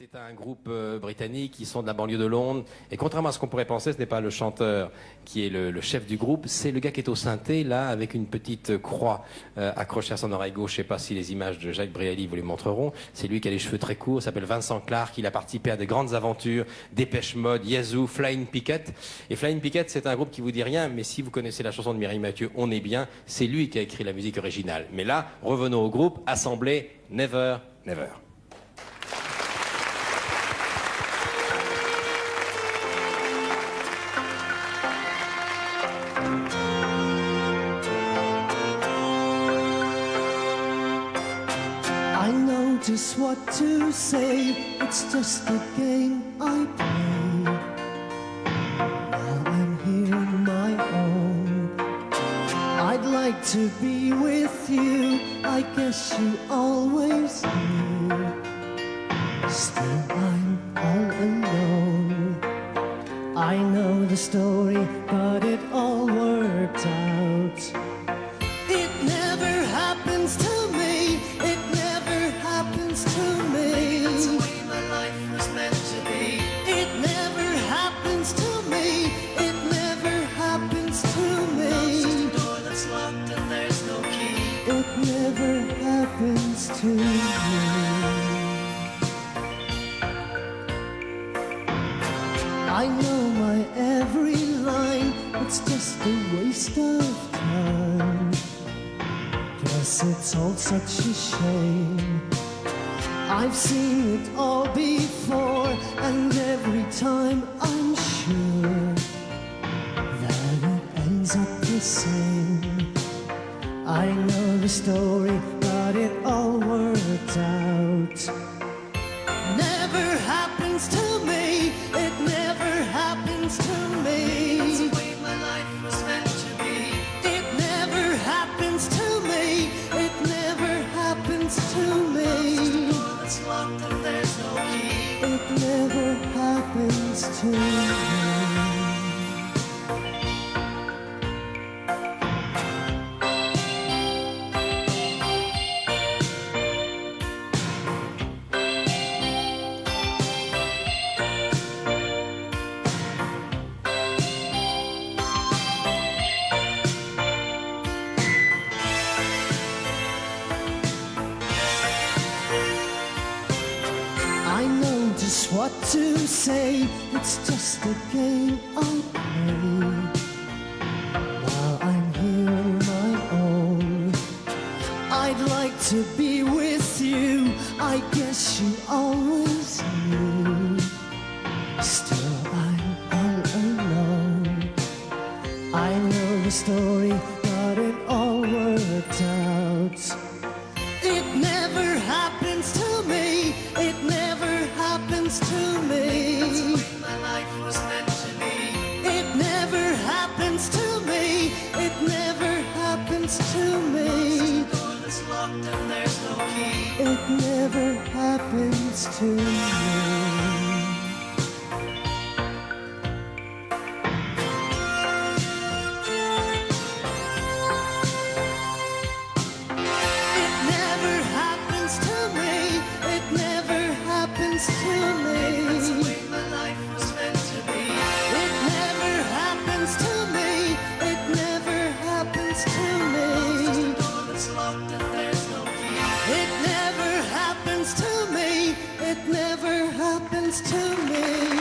C'est un groupe britannique qui sont de la banlieue de Londres. Et contrairement à ce qu'on pourrait penser, ce n'est pas le chanteur qui est le chef du groupe, c'est le gars qui est au synthé, là, avec une petite croix accrochée à son oreille gauche. Je ne sais pas si les images de Jacques Brialy vous les montreront. C'est lui qui a les cheveux très courts, s'appelle Vincent Clarke. Il a participé à de grandes aventures, Dépêche Mode, Yazoo, Flying Picket. Et Flying Picket, c'est un groupe qui vous dit rien, mais si vous connaissez la chanson de Mireille Mathieu, On est bien, c'est lui qui a écrit la musique originale. Mais là, revenons au groupe, assemblée, Never, Never. I know just what to say, it's just a game I play. Now I'm here on my own. I'd like to be with you, I guess you always knew. Still I'm all alone. I know the story, but it all worked out. It never happens to me, it never happens to me. That's the way my life was meant to be. It never happens to me, it never happens to me. Love's just a door that's locked and there's no key. It never happens to me. I know my every line, it's just a waste of time. Guess it's all such a shame. I've seen it all before, and every time I'm sure that it ends up the same. I know the story, but it all worked out. Never happens to me, it never happens to me. That's the way my life was meant to be. It never happens to me, it never happens to me. Love's just a door that's locked and there's no key. It never happens to me. I know just what to say, it's just a game I play. While I'm here on my own, I'd like to be with you, I guess you always knew. Still I'm all alone. I know the story, but it all worked out. It never happens to me, it never happens to me. That's the way my life was meant to be. It never happens to me, it never happens to me. Love's just a door that's locked and there's no key. It never happens to me. To me. That's the way my life was meant to be. It never happens to me, it never happens to me. Love's just a door that's locked and there's no key. It never happens to me, it never happens to me.